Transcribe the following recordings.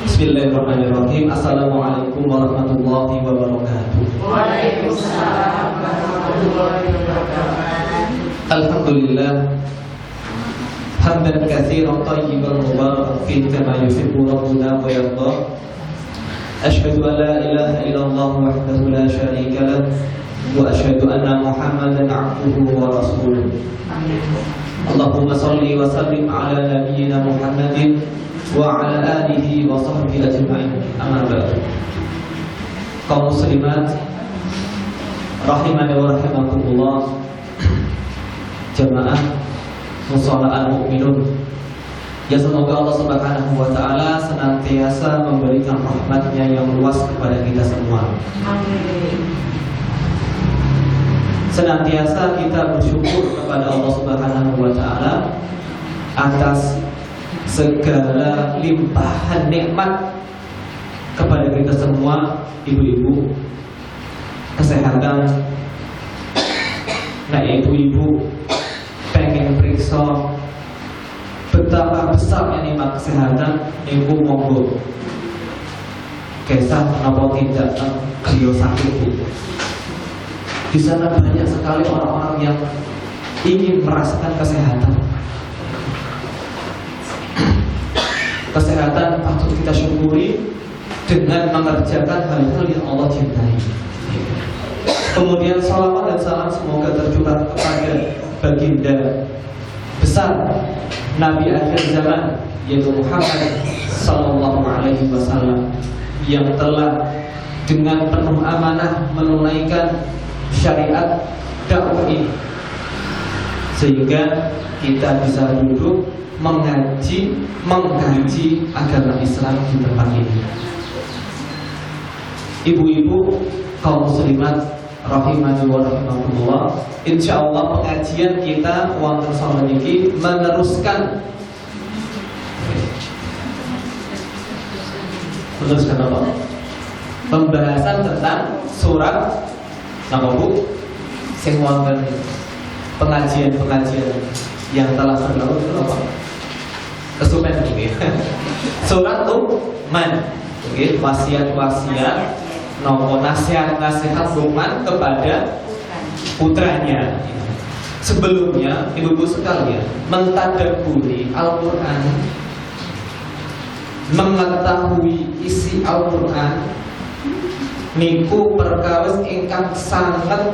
Bismillahirrahmanirrahim. Assalamualaikum warahmatullahi wabarakatuh. Waalaikumsalam warahmatullahi wabarakatuh. Alhamdulillah hamdan katsiran thayyiban mubarakan fihi kama yuhibbu rabbuna wa yardah. Asyhadu an la ilaha illallah wahdahu la syarika lah wa asyhadu anna Muhammadan 'abduhu wa rasuluh. Allahumma shalli wa sallim ala nabiyyina Muhammadin wa ala alihi wa sahbihi ajma'in. Amma ba'du. Kaum muslimat rahimani wa rahimakumullah, jamaah mushola al-mu'minun, ya semoga Allah Subhanahu wa ta'ala senantiasa memberikan rahmatnya yang luas kepada kita semua. Amin. Senantiasa kita bersyukur kepada Allah Subhanahu wa ta'ala atas segala limpahan nikmat kepada kita semua. Ibu-ibu, kesehatan. Nah, ibu-ibu pengen periksa betapa besarnya nikmat kesehatan, ibu monggo kisah kenapa tidak beliau sakit bu. Di sana banyak sekali orang-orang yang ingin merasakan kesehatan. Kesehatan patut kita syukuri dengan mengerjakan hal-hal yang Allah cintai. Kemudian salawat dan salam semoga tercurah kepada baginda besar Nabi akhir zaman, yaitu Muhammad sallallahu alaihi wasallam, yang telah dengan penuh amanah menunaikan syariat dakwah ini, sehingga kita bisa duduk mengkaji agama Islam di tempat ini. Ibu-ibu, kaum muslimat rahimani wa rahimakumullah, insyaallah pengajian kita wonten saha niki meneruskan apa? Pembahasan tentang surat napa Bu? Sing wonten pengajian-pengajian yang telah berlalu itu apa? Kesupen nggih. Surat Luqman. Nggih, wasiat-wasiat nopo nasihat-nasihat Luqman kepada putranya. Sebelumnya, ibu-ibu sekalian, mentadabburi Al-Qur'an, mengetahui isi Al-Qur'an niku perkawis ingkang sangat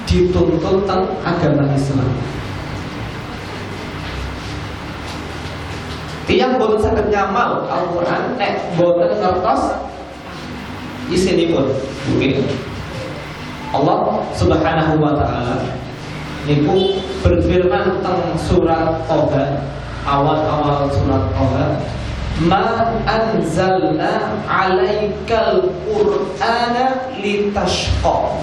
dituntut teng agama Islam. Tiyang boten saged nyamal Al-Qur'an nek boten ngertos isinipun. Mungkin Allah Subhanahu wa ta'ala niku berfirman tentang surat Toba, awal-awal surat Toba, ma anzalna 'alaikal qur'ana litashqa.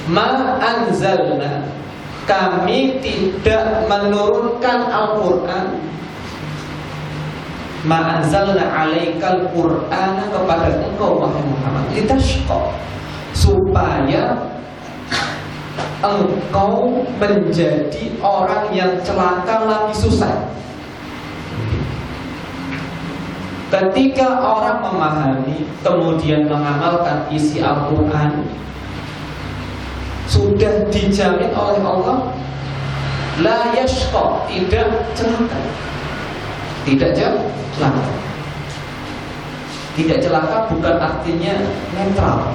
Ma anzalna, kami tidak menurunkan Al-Qur'an, ma anzalna 'alaikal qur'ana, kepada engkau wahai Muhammad, litashqa, supaya engkau menjadi orang yang celaka lagi susah. Ketika orang memahami kemudian mengamalkan isi Al-Qur'an, sudah dijamin oleh Allah la yashqa, tidak celaka. Tidak celaka. Tidak celaka bukan artinya netral,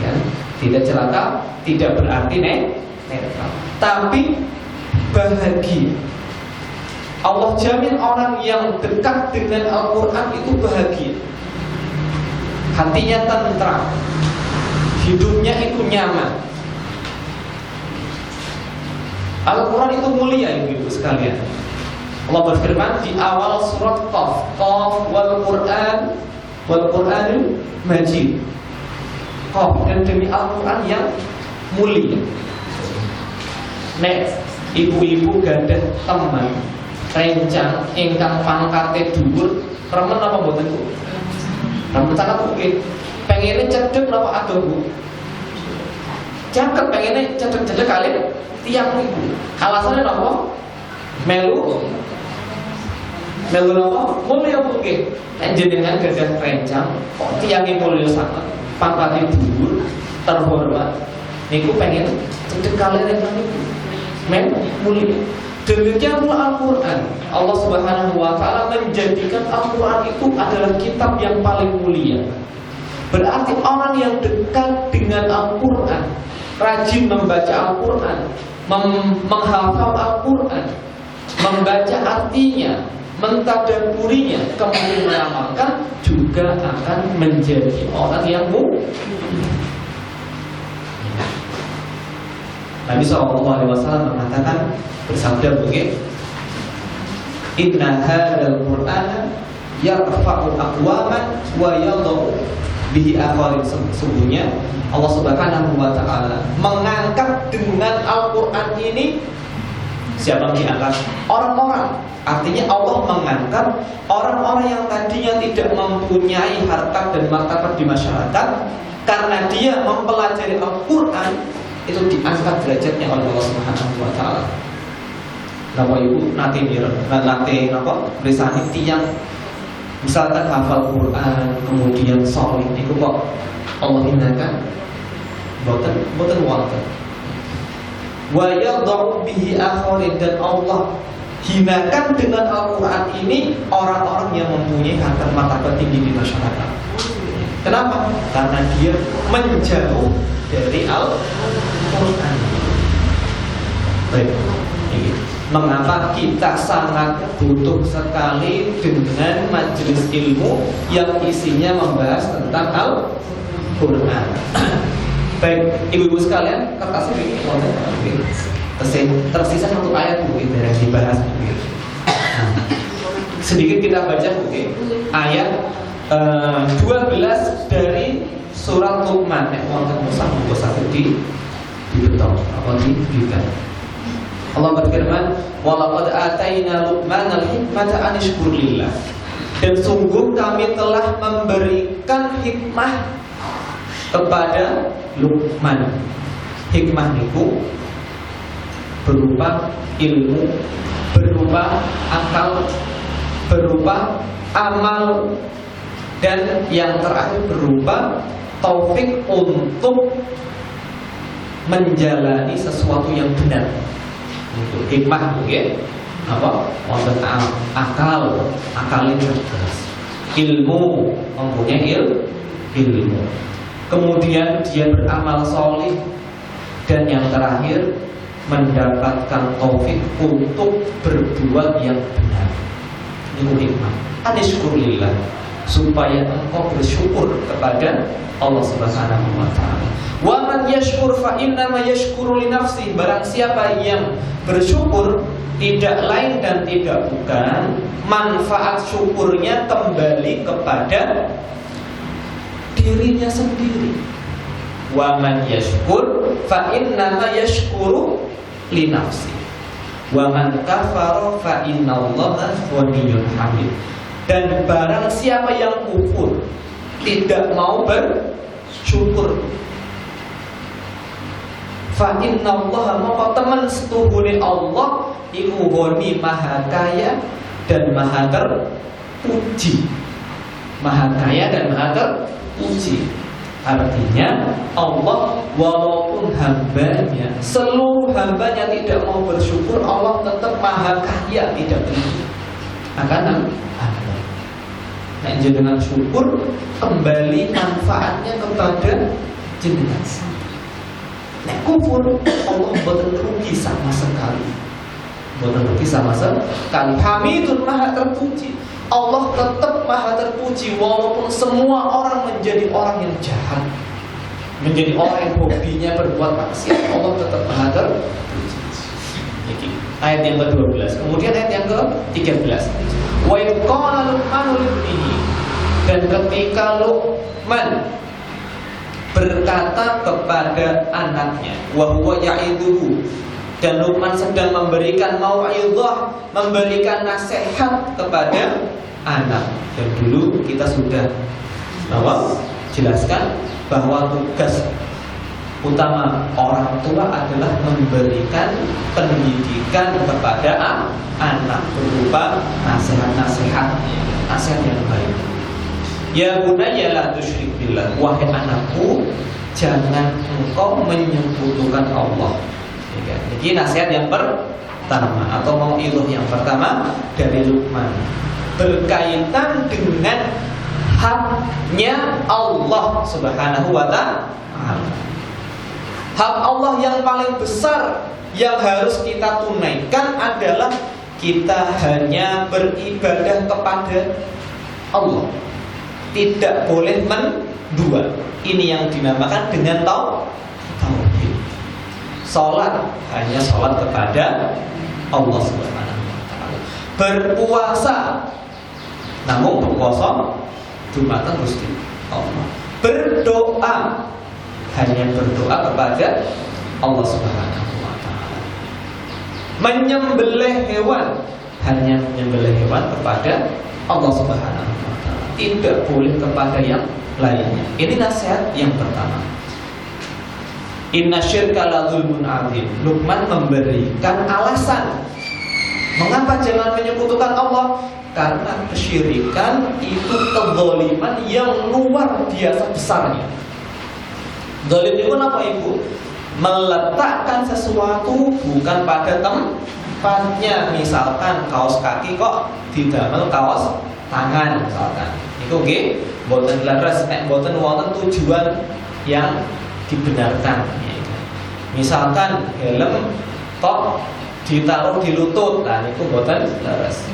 ya. Tidak celaka tidak berarti netral, tapi bahagia. Allah jamin orang yang dekat dengan Al-Quran itu bahagia, hatinya tentram, hidupnya itu nyaman. Al-Quran itu mulia, ibu-ibu sekalian. Allah berfirman di awal surat Qaf, Qaf wal Qur'anul Majid. Qaf, dan demi Al-Quran yang mulia. Nek ibu-ibu gadah teman rencang ingkang pangkate dhuwur, remen apa mboten Bu? Remen sangat mungkin. Pengene cedhek napa adoh Bu? Cakep pengennya cedek-cedek kali tiang ibu. Alasannya apa? Melu apa? Mulia mungkin. Jenengan gadah rencang kok tiangnya mulia sangat, pangkatnya dhuwur, terhormat. Niku pengen cedek kali rencang ibu. Mulia. Demikian pula Al-Quran. Allah Subhanahu wa Ta'ala menjadikan Al-Quran itu adalah kitab yang paling mulia. Berarti orang yang dekat dengan Al-Quran, rajin membaca Al-Quran, menghafal Al-Quran, membaca artinya, mentadaburinya, kemudian mengamalkan, juga akan menjadi orang yang mulia. Nabi SAW mengatakan, bersabda begini, Inna hadzal Qur'ana yarfa'u aqwaman wa yadh'u bihi akharin. Sesungguhnya Allah Subhanahu wa Ta'ala mengangkat dengan Al-Quran ini. Siapa yang diangkat? Orang-orang. Artinya Allah mengangkat orang-orang yang tadinya tidak mempunyai harkat dan martabat di masyarakat, karena dia mempelajari Al-Quran, itu diangkat derajatnya oleh Allah Subhanahu wa Ta'ala. Napa ibu nate berisani tiang misalkan hafal Quran kemudian sholih niku kok Allah hinakan boten wonten. Wa yadh'u bihi akharin, dan Allah hinakan dengan Al-Quran ini orang-orang yang mempunyai harkat martabat tinggi di masyarakat. Kenapa? Karena dia menjauh dari Al-Quran. Baik, ini mengapa kita sangat butuh sekali dengan majelis ilmu yang isinya membahas tentang Al-Quran. Baik, ibu-ibu sekalian, kertasnya begini, tersisa satu ayat mungkin yang dibahas mungkin. Sedikit kita baca mungkin ayat 12 dari surat Luqman. Wonten musaf buku satu di beton apa di kita. Allah berfirman, "Walaqad ataina Luqmanal hikmata an yashkur lillah." Dan sungguh kami telah memberikan hikmah kepada Luqman. Hikmah itu berupa ilmu, berupa akal, berupa amal, dan yang terakhir berupa taufik untuk menjalani sesuatu yang benar. Hikmah mungkin apa? Wonten akalnya cerdas, ilmu mempunyai ilmu, kemudian dia beramal solih, dan yang terakhir mendapatkan taufik untuk berbuat yang benar. Itu hikmah. Anishkurillah, supaya engkau bersyukur kepada Allah Subhanahu wa Ta'ala. Wa man yashkur fa innama yashkuru li nafsi. Barang siapa yang bersyukur, tidak lain dan tidak bukan manfaat syukurnya kembali kepada dirinya sendiri. Wa man yashkur fa innama yashkuru li nafsi. Wa man kafara fa innallaha ghaniyyun hamid. Dan barang siapa yang kufur, tidak mau bersyukur, fa innallaha, maka teman setuhune Allah iku ghani, maha kaya dan maha terpuji. Maha kaya dan maha terpuji. Artinya Allah walaupun hambanya, seluruh hambanya tidak mau bersyukur, Allah tetap maha kaya, tidak terpuji. Akan nah, jenengan syukur, kembali manfaatnya kepada jenengan. Nek kufur, Allah boten rugi sama sekali. Boten rugi sama sekali. Hamidun, maha terpuji. Allah tetap maha terpuji walaupun semua orang menjadi orang yang jahat, menjadi orang yang hobinya berbuat maksiat, Allah tetap maha terpuji. Ayat yang ke-12. Kemudian ayat yang ke-13. Wa qala Luqman libnihi, dan ketika Luqman berkata kepada anaknya, wa huwa ya'iduhu, dan Luqman sedang memberikan mau'izah, memberikan nasihat kepada anak. Dan dulu kita sudah jelaskan bahwa tugas utama orang tua adalah memberikan pendidikan kepada anak berupa nasihat yang baik. Ya bunayya la tusyrik billah, wahai anakku, jangan engkau menyekutukan Allah. Ini nasihat yang pertama atau mau'izah yang pertama dari Luqman, berkaitan dengan haknya Allah Subhanahu wa ta'ala. Hak Allah yang paling besar yang harus kita tunaikan adalah kita hanya beribadah kepada Allah. Tidak boleh mendua. Ini yang dinamakan dengan tauhid. Salat hanya salat kepada Allah Subhanahu wa ta'ala. Berpuasa, namun berpuasa dumateng Gusti Allah. Berdoa hanya berdoa kepada Allah Subhanahu wa ta'ala. Menyembelih hewan hanya menyembelih hewan kepada Allah Subhanahu wa ta'ala. Tidak boleh kepada yang lainnya. Ini nasihat yang pertama. Inna syirka la dzulmun adzim. Luqman memberikan alasan mengapa jangan menyekutukan Allah. Karena kesyirikan itu kezaliman yang luar biasa besarnya. Zalim itu apa ibu? Meletakkan sesuatu bukan pada tempatnya. Misalkan kaos kaki kok didamel kaos tangan misalkan. Itu nggih mboten leres nek mboten wonten tujuan yang dibenarkan. Misalkan helm kok ditaruh di lutut. Nah itu mboten leres.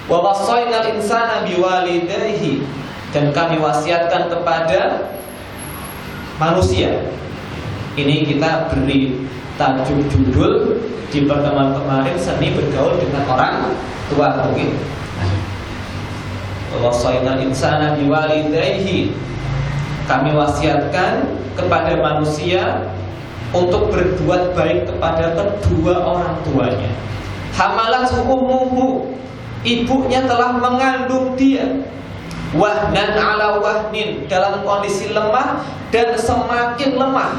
Wa wasainal insana biwalidayhi, dan kami wasiatkan kepada manusia. Ini kita beri tajuk judul di pertemuan kemarin, seni bergaul dengan orang tua. Mungkin wasainal insana biwalidayhi, kami wasiatkan kepada manusia untuk berbuat baik kepada kedua orang tuanya. Hamalat ummuhu, ibunya telah mengandung dia, wahnan ala wahnin, dalam kondisi lemah dan semakin lemah.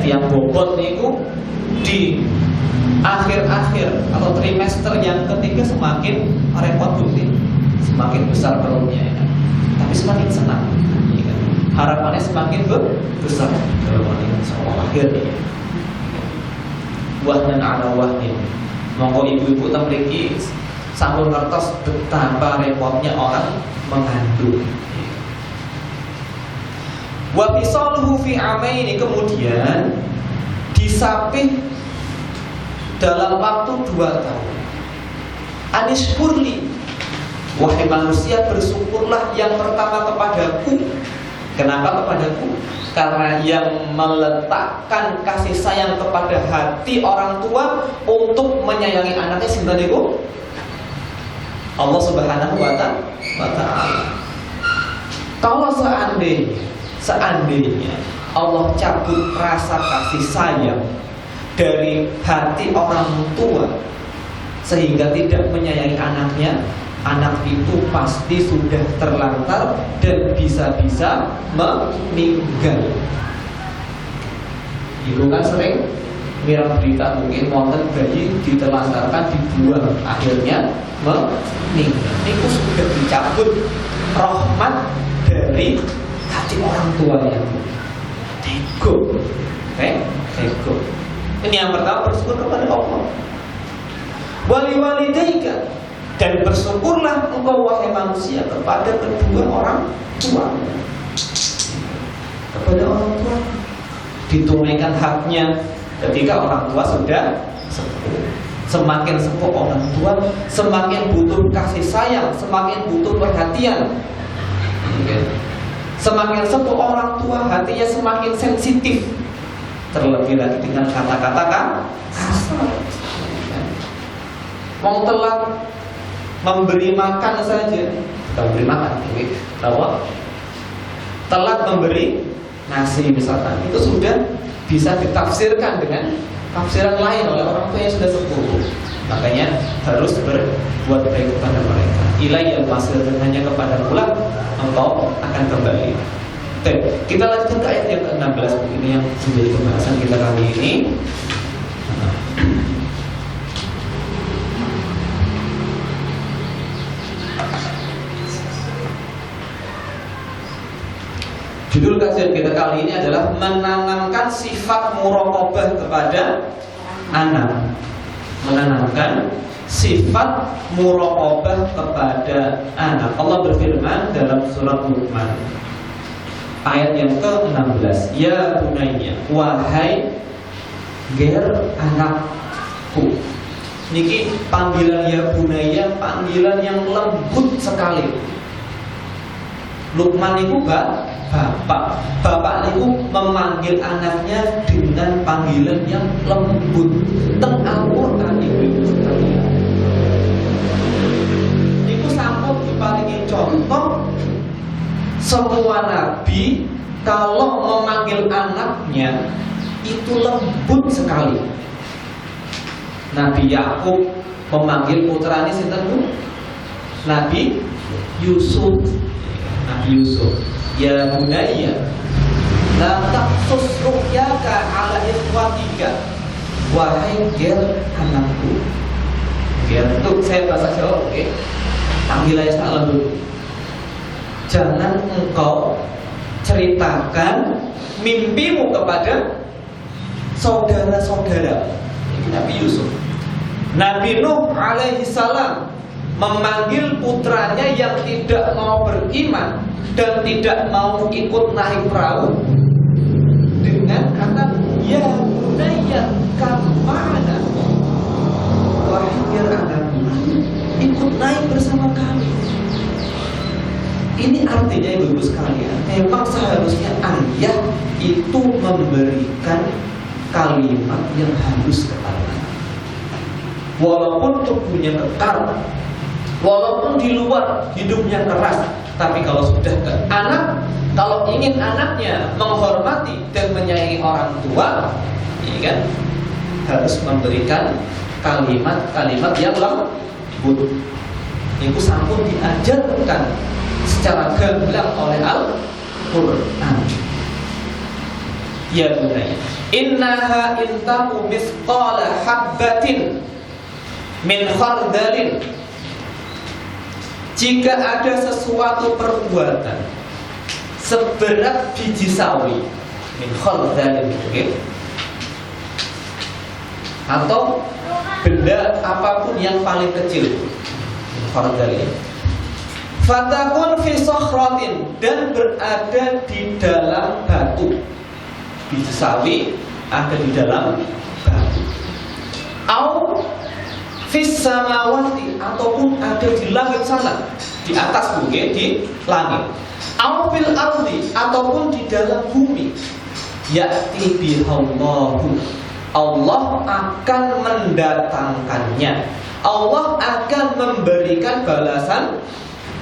Yang bobot niku di akhir-akhir atau trimester yang ketiga semakin repot bukti, semakin besar perutnya ya. Tapi semakin senang ya. Harapannya semakin besar dalam seolah lahir ya. Wahnan ala wahnin, monggo ibu-ibu memiliki sampun ngertos betapa repotnya orang mengandung. Wa fisaluhu fi amaini, kemudian disapih dalam waktu 2 tahun. Anishkurli, wahai manusia bersyukurlah yang pertama kepadaku. Kenapa kepadaku? Karena yang meletakkan kasih sayang kepada hati orang tua untuk menyayangi anaknya sinten niku? Allah Subhanahu wa ta'ala. Kalau seandainya Allah cabut rasa kasih sayang dari hati orang tua sehingga tidak menyayangi anaknya, anak itu pasti sudah terlantar dan bisa-bisa meninggal. Ibu kan sering mirang berita mungkin wonten bayi ditelantarkan, dibuang, akhirnya meninggal. Itu sudah dicabut rahmat dari hati orang tuanya. Tega. Tega. Ini yang pertama, bersyukur kepada Allah. Waliwalidaika, dan bersyukurlah engkau wahai manusia kepada kedua orang tua. Kepada orang tua ditunaikan haknya ketika orang tua sudah sepuh. Semakin sepuh orang tua, semakin butuh kasih sayang, semakin butuh perhatian. Semakin sepuh orang tua, hatinya semakin sensitif. Terlebih lagi dengan kata-kata kasar. Mau telat memberi makan saja, memberi makan, bahwa telat memberi nasi misalkan, itu sudah bisa ditafsirkan dengan tafsiran lain oleh orang tua yang sudah sepuh. Makanya harus berbuat baik kepada mereka. Ilaiyal masir, dan hanya kepada pula engkau akan kembali. Kita lanjutkan ke ayat yang ke-16. Ini yang menjadi pembahasan kita kali ini. Judul kajian kita kali ini adalah menanamkan sifat muraqabah kepada anak. Menanamkan sifat muraqabah kepada anak. Allah berfirman dalam surat Luqman ayat yang ke-16, ya bunayya, wahai ger anakku. Niki panggilan ya bunayya, panggilan yang lembut sekali. Luqman itu bapak itu memanggil anaknya dengan panggilan yang lembut. Teng Al-Qur'an ibu sekalian, itu sampun diparingi contoh. Semua nabi kalau memanggil anaknya itu lembut sekali. Nabi Yakub memanggil putranya sinten Bu? Nabi Yusuf. Nabi Yusuf, ya bunayya, la taqsus ru'yaka ala ikhwatika, wahai ger anakku. Ger itu saya bahasa Jawa, oke? Panggilannya salah dulu. Jangan engkau ceritakan mimpimu kepada saudara-saudara. Ini Nabi Yusuf. Nabi Nuh alaihi salam memanggil putranya yang tidak mau beriman dan tidak mau ikut naik perahu dengan kata ya bunayya kamana, wahai anakku, ikut naik bersama kami. Ini artinya ibu-ibu sekalian, memang seharusnya ayah itu memberikan kalimat yang halus kepada anak. Walaupun tubuhnya kekar, walaupun di luar hidupnya keras, tapi kalau sudah ke anak, kalau ingin anaknya menghormati dan menyayangi orang tua, ya kan, harus memberikan kalimat-kalimat yang lembut. Itu sampun diajarkan secara gamblang oleh Al-Qur'an. Ya bunayya, innaha intaku misqala habbatin min khardalin. Jika ada sesuatu perbuatan seberat biji sawi, min khardalin, okay? Atau benda apapun yang paling kecil, min khardalin, fatakun fi sakhratin, dan berada di dalam batu. Biji sawi ada di dalam batu. Au fis samawati, ataupun ada di langit sana, di atas bumi, di langit. Au fil ardi, ataupun di dalam bumi. Ya'ti bihallahu, Allah akan mendatangkannya. Allah akan memberikan balasan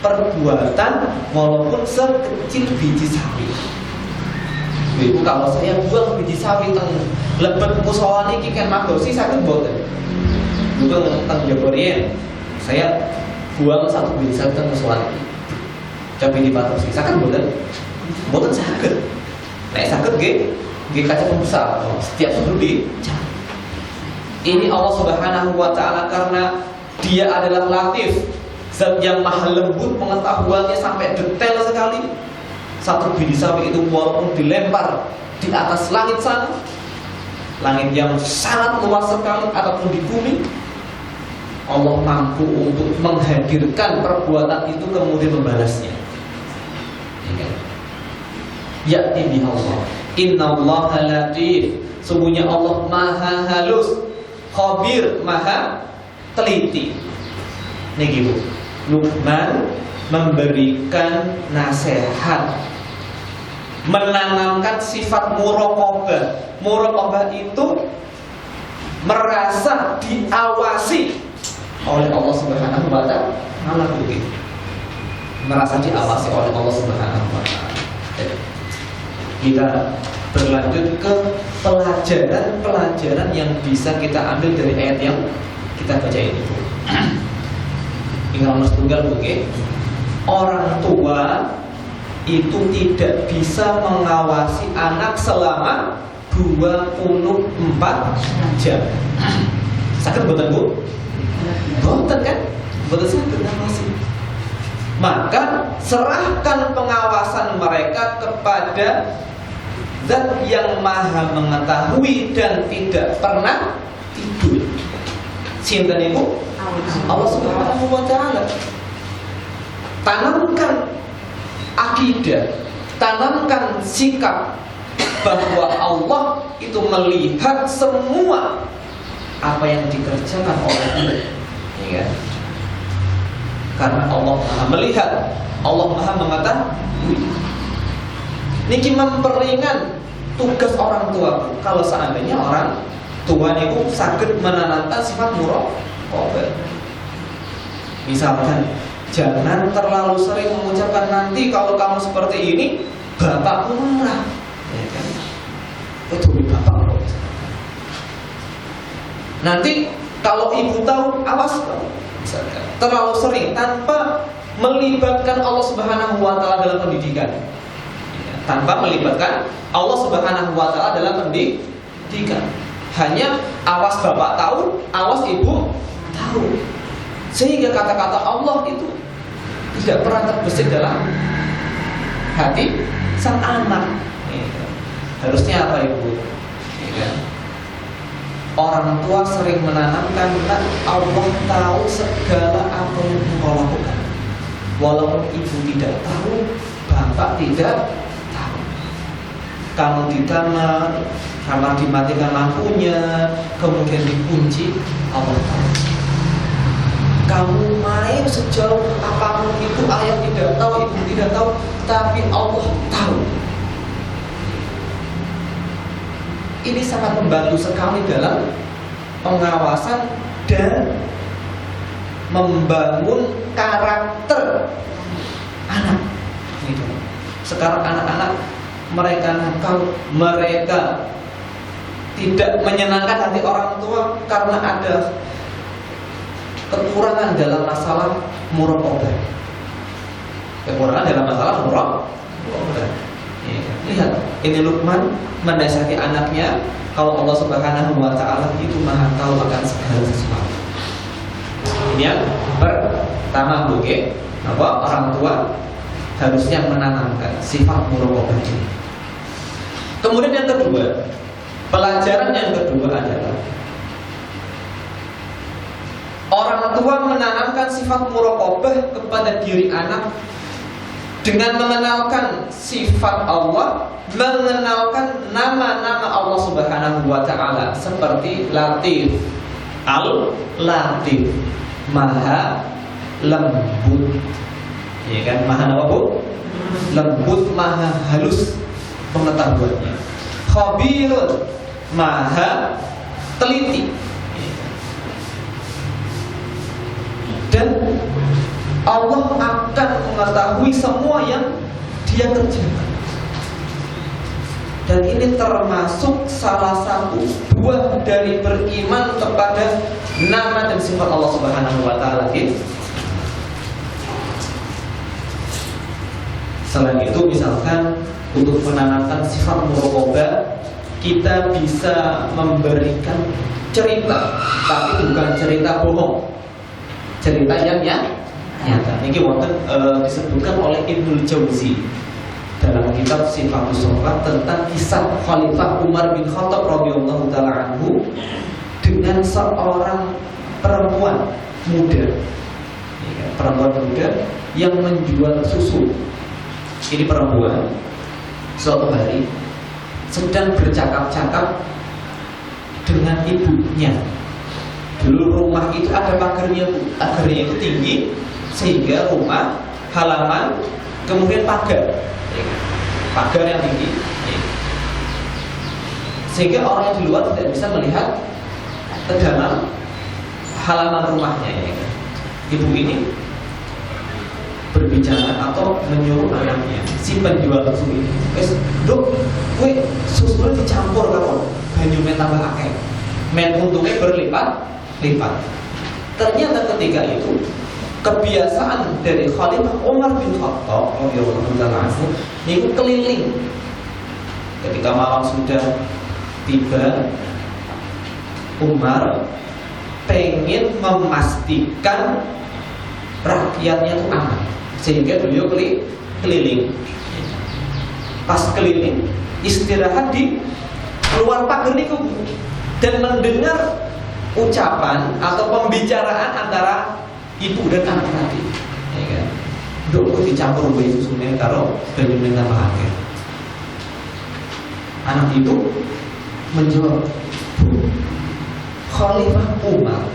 perbuatan walaupun sekecil biji sawi. Ibu, kalau saya buang biji sawi teng lebet musola niki kan madosi saged mboten? Bukan tentang Jaborian, saya buang satu biji sawi tentang musola. Coba dipatosi, saya kan bukan sakit. Nek sakit gak kaca pembesar. Setiap sebelum ini Allah Subhanahu Wa Taala, karena Dia adalah Latif, Zat yang maha lembut, pengetahuannya sampai detail sekali. Satu biji sawi itu walaupun dilempar di atas langit sana, langit yang sangat luas sekali, ataupun di bumi, Allah mampu untuk menghadirkan perbuatan itu kemudian membalasnya. Ya'ti bihallah, innallaha latif, sungguhnya Allah maha halus, khabir, maha teliti. Niki Bu, Luqman memberikan nasihat, menanamkan sifat muraqabah. Muraqabah itu merasa diawasi oleh Allah Subhanahu wa Ta'ala. Merasa diawasi oleh Allah Subhanahu wa Ta'ala. Kita berlanjut ke pelajaran yang bisa kita ambil dari ayat yang kita baca ini. Ingat Mas tunggal, oke? Orang tua itu tidak bisa mengawasi anak selama 24 jam. Sakit boten Bu? Boten kan? Boten sakit ngawasi. Maka serahkan pengawasan mereka kepada Zat yang maha mengetahui dan tidak pernah tidur. Sinten Ibu? Allah Subhanahu wa ta'ala. Tanamkan akidah, tanamkan sikap bahwa Allah itu melihat semua apa yang dikerjakan oleh ya. Karena Allah maha melihat, Allah maha mengetahui. Niki memperingan tugas orang tua. Kalau seandainya orang tua itu sakit menanamkan sifat muraqabah. Misalkan, jangan terlalu sering mengucapkan nanti kalau kamu seperti ini bapakku marah. Ya kan? Itu bapak loh. Nanti kalau ibu tahu, awas kamu. Misalkan, terlalu sering tanpa melibatkan Allah Subhanahu wa ta'ala dalam pendidikan. Tanpa melibatkan Allah Subhanahu wa ta'ala dalam pendidikan. Hanya awas bapak tahu, awas ibu tahu. Sehingga kata-kata Allah itu tidak pernah terbesit dalam hati sang anak. Harusnya apa Ibu? Orang tua sering menanamkan, Allah tahu segala apa yang engkau lakukan. Walaupun ibu tidak tahu, bapak tidak tahu. Kamu di kamar dimatikan lampunya, kemudian dikunci, Allah tahu. Kamu main sejauh apapun itu, ayah tidak tahu, ibu tidak tahu, tapi Allah tahu. Ini sangat membantu sekali dalam pengawasan dan membangun karakter anak. Gitu. Sekarang anak-anak mereka nakal, mereka tidak menyenangkan hati orang tua karena ada kekurangan dalam masalah muraqabah. Kekurangan dalam masalah muraqabah. Lihat, ini Luqman menasihati anaknya, kalau Allah Subhanahu wa ta'ala itu maha tahu akan segala sesuatu. Ini yang pertama, oke. Orang tua harusnya menanamkan sifat muraqabah ini. Kemudian yang kedua, pelajaran yang kedua adalah orang tua menanamkan sifat muraqabah kepada diri anak dengan mengenalkan sifat Allah, mengenalkan nama-nama Allah Subhanahu wa ta'ala seperti Latif, Al-Latif, Maha lembut. Ya kan, Maha apa Bu? Lembut, Maha halus pengetahuannya. Khabirun, Maha teliti. Dan Allah akan mengetahui semua yang Dia kerjakan. Dan ini termasuk salah satu buah dari beriman kepada nama dan sifat Allah Subhanahu wa ta'ala. Selain itu, misalkan untuk menanamkan sifat muraqabah, kita bisa memberikan cerita, tapi bukan cerita bohong, cerita yang nyata. Ini wonten disebutkan oleh Ibnu Jauzi dalam kitab Sifatus Shalah tentang kisah Khalifah Umar bin Khattab radhiyallahu taala anhu dengan seorang perempuan muda, yang menjual susu. Ini perempuan suatu hari sedang bercakap-cakap dengan ibunya. Dulu rumah itu ada pagarnya, pagarnya itu tinggi sehingga rumah, halaman, kemudian pagar yang tinggi, sehingga orang yang di luar tidak bisa melihat ke dalam halaman rumahnya. Ibu ini berbicara atau menyuruh anaknya, si penjual susu ini, dok, kue susunya dicampur kamu, banyunya tambah akeh, men untungnya berlipat-lipat. Ternyata ketika itu kebiasaan dari Khalifah Umar bin Khattab radhiyallahu anhu niku keliling. Ketika malam sudah tiba, Umar pengen memastikan rakyatnya itu aman, sehingga beliau keliling. Pas keliling, istirahat di keluar pagar niku dan mendengar ucapan atau pembicaraan antara ibu dan anak tadi, ya kan? Dulu dicampur bayi susunya karo banyu dengan pakai. Anak itu menjawab, Khalifah Umar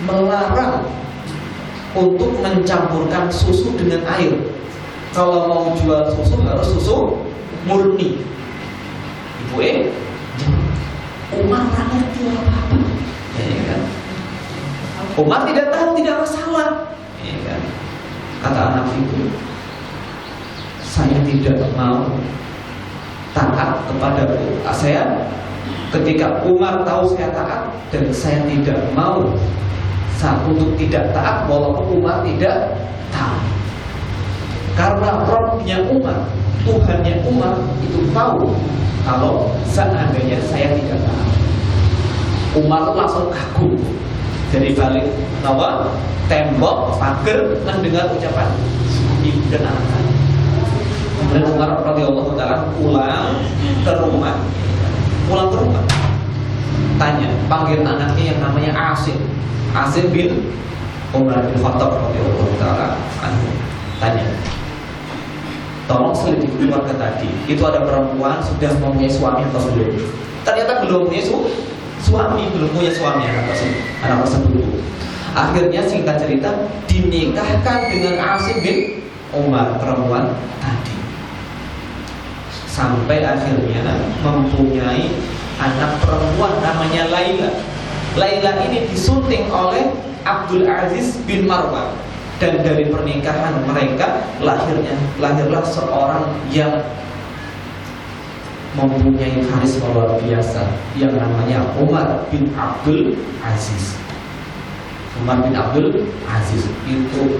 melarang untuk mencampurkan susu dengan air. Kalau mau jual susu harus susu murni. Ibu Umar tak ngerti apa-apa, ya kan? Umar tidak tahu, tidak masalah, ya kan? Kata anak itu, saya tidak mau taat kepadaku. Saya ketika Umar tahu saya taat, dan saya tidak mau untuk tidak taat walaupun Umar tidak tahu. Karena Rabbnya Umar, Tuhannya Umar itu tahu kalau seandainya saya tidak taat. Umar langsung kagum dari balik tembok pagar mendengar ucapan ibu dan anak tadi. Kemudian Umar radhiyallahu taala pulang ke rumah, tanya, panggil anaknya yang namanya Asim bin Umar bin Khattab radhiyallahu taala anhu. Tanya, tolong selidiki keluarga tadi, itu ada perempuan sudah mempunyai suami atau belum? Ternyata belum punya suami anak tersebut. Akhirnya singkat cerita dinikahkan dengan Asim bin Umar, perempuan tadi, sampai akhirnya mempunyai anak perempuan namanya Laila. Laila ini disunting oleh Abdul Aziz bin Marwan, dan dari pernikahan mereka lahirlah seorang yang mempunyai karisma luar biasa yang namanya Umar bin Abdul Aziz. Umar bin Abdul Aziz itu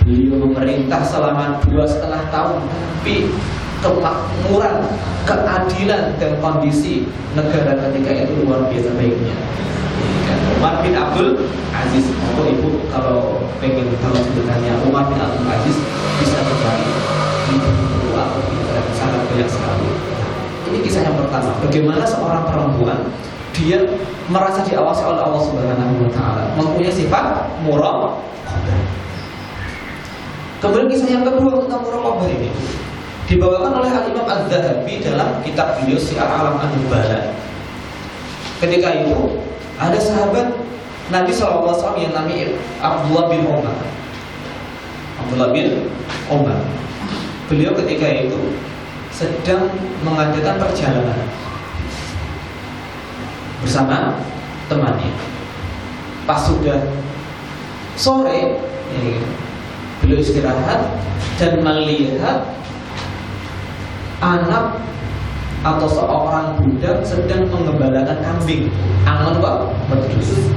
beliau memerintah selama 2,5 tahun, tapi kemakmuran, keadilan dan kondisi negara ketika itu luar biasa baiknya. Umar bin Abdul Aziz, atau ibu kalau pengen tahu sebenarnya Umar bin Abdul Aziz bisa kembali di buku atau di internet, sangat banyak sekali. Ini kisah yang pertama, bagaimana seorang perempuan dia merasa diawasi oleh Allah Subhanahu wa taala, mempunyai sifat muraqabah. Kemudian kisah yang kedua tentang muraqabah ini dibawakan oleh Al-Imam Az-Zahabi dalam kitab beliau Syiar A'lam An-Nubala. Ketika itu ada sahabat Nabi SAW yang namanya Abdullah bin Umar. Beliau ketika itu sedang mengadakan perjalanan bersama temannya. Pas sudah sore, beliau istirahat dan melihat anak atau seorang budak sedang mengembalakan kambing. Angon kok medus.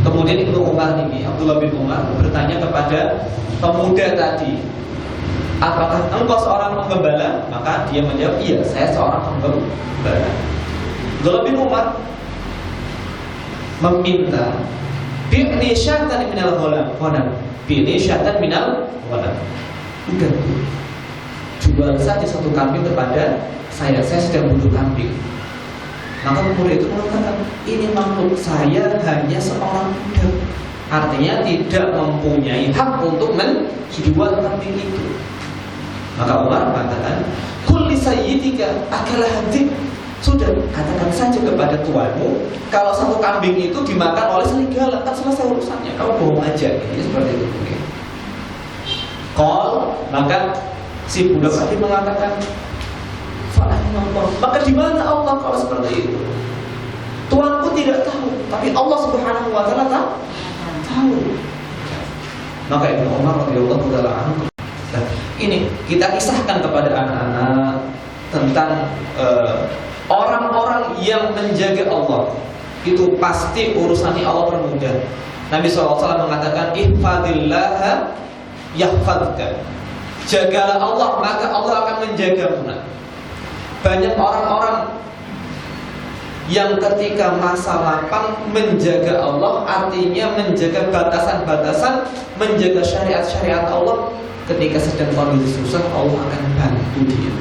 Kemudian Ibnu Umar ini, Abdullah bin Umar bertanya kepada pemuda tadi, apakah engkau seorang penggembala? Maka dia menjawab, iya, saya seorang penggembala. Abdullah bin Umar meminta bi'ni syatan minal ghanam, bi'ni syatan minal ghanam. Udah, jual saja satu kambing kepada saya sedang butuh kambing. Maka pemuda itu mengatakan, ini makhluk saya hanya seorang budak, artinya tidak mempunyai hak untuk menjual kambing itu. Maka Umar mengatakan, kul li sayyidika akalah hadik. Sudah, katakan saja kepada tuanmu, kalau satu kambing itu dimakan oleh serigala, kan selesai urusannya. Kamu bohong aja, ini seperti itu. Kol, maka si budak tadi mengatakan, maka di mana Allah kalau seperti itu? Tuanku tidak tahu, tapi Allah Subhanahu wa taala tahu. Maka Ibnu Umar radhiyallahu taala anhu, ini kita kisahkan kepada anak-anak tentang orang-orang yang menjaga Allah. Itu pasti urusannya Allah permudah. Nabi SAW mengatakan ihfadillaha yahfadka. Jagalah Allah, maka Allah akan menjagamu. Banyak orang-orang yang ketika masa lapang menjaga Allah, artinya menjaga batasan-batasan, menjaga syariat-syariat Allah. Ketika sedang kondisi susah, Allah akan bantu dia.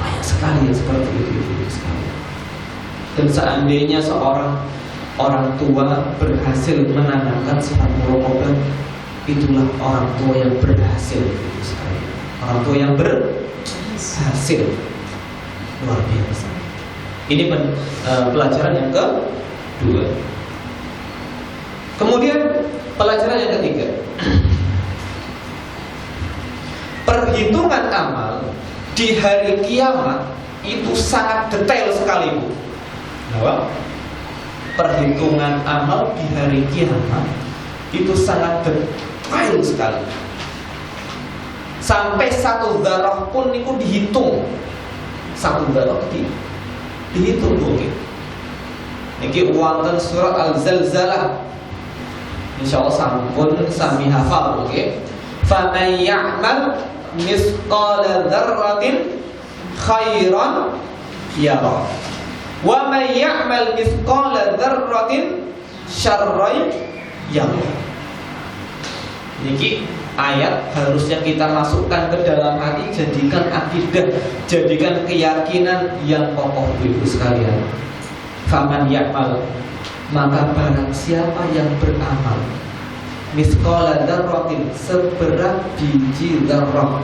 Banyak sekali yang seperti itu. Dan seandainya seorang orang tua berhasil menanamkan sifat muraqabah, itulah orang tua yang berhasil. Orang tua yang berhasil, luar biasa. Ini pelajaran yang kedua. Kemudian pelajaran yang ketiga, perhitungan amal di hari kiamat itu sangat detail sekali, Bu. Nah, perhitungan amal di hari kiamat itu sangat detail sekali. Sampai satu dzarrah pun niku dihitung. Satu dzarrah dihitung, oke. Niki wonten surat Al-Zalzalah. Insyaallah sampun sami hafal, oke. Faman ya'mal misqala dzarratin khairan yara. Wa man ya'mal misqala dzarratin syarran yara. Niki ayat harusnya kita masukkan ke dalam hati, jadikan akidah, jadikan keyakinan yang kokoh, ibu sekalian. Faman ya'mal, maka barang siapa yang beramal misqala dzarratin, seberat biji dzarrah,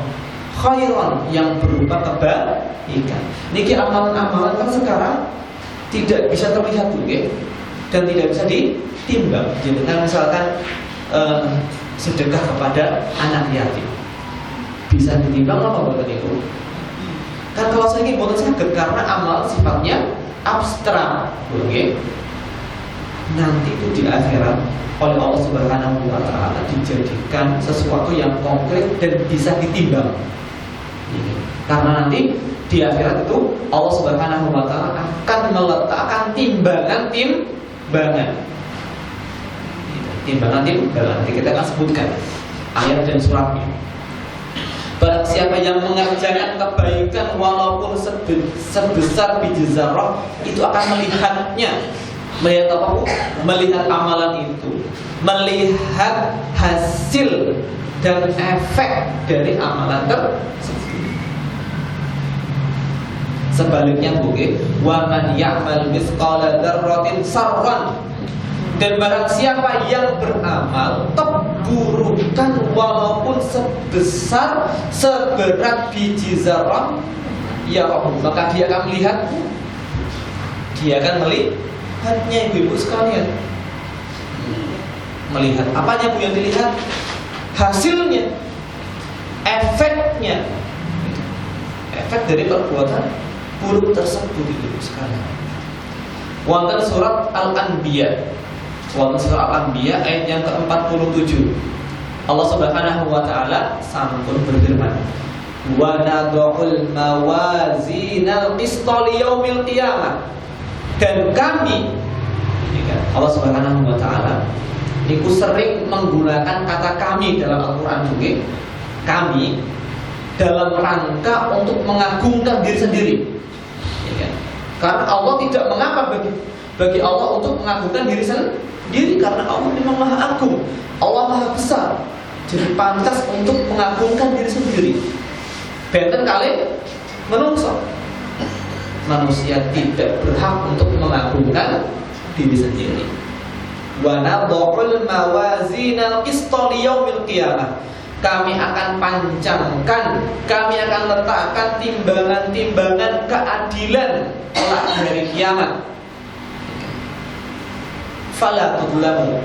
khairan, yang berupa kebaikan. Niki amalan-amalan kan sekarang tidak bisa terlihat, okay? Dan tidak bisa ditimbang. Jadi kan misalkan sedekah kepada anak yatim, bisa ditimbang apa bukan itu? Kan kalau saya ingin bukan sakit, karena amal sifatnya abstrak, oke? Nanti itu di akhirat oleh Allah Subhanahu wa Ta'ala dijadikan sesuatu yang konkret dan bisa ditimbang. Karena nanti di akhirat itu Allah Subhanahu wa Ta'ala akan meletakkan timbangan. Nanti kita akan sebutkan ayat dan suratnya. Barang siapa yang mengerjakan kebaikan walaupun sebesar biji zarrah, itu akan melihatnya. Melihat apa, Bu? Melihat amalan itu, melihat hasil dan efek dari amalan tersebut. Sebaliknya, Bu, wa man ya'mal mithqala dzarratin sarran, dan barang siapa yang beramal keburukan walaupun seberat biji zarrah, ya Allah, maka dia akan melihatnya, ibu-ibu sekalian. Melihat apanya, Bu, yang dilihat? Hasilnya, efeknya, efek dari perbuatan buruk tersebut, ibu-ibu sekalian. Wonten surat Al-Anbiya, ayat yang ke-47. Allah Subhanahu wa Ta'ala sampun berfirman, wa nad'ul mawazinal qista liyaumil qiyamah, dan kami, Allah Subhanahu wa Ta'ala niku sering menggunakan kata kami dalam Al-Qur'an juga. Kami dalam rangka untuk mengagungkan diri sendiri, karena Allah tidak mengapa bagi Allah untuk mengagungkan diri sendiri, karena Allah memang Maha Agung, Allah Maha Besar. Jadi pantas untuk mengagungkan diri sendiri. Benten kali manusia tidak berhak untuk mengagungkan diri sendiri. Wa nadhul mawazinal qista liyaumil qiyamah, kami akan pancangkan, kami akan letakkan timbangan-timbangan keadilan kelak di hari kiamat. Fala tudlamu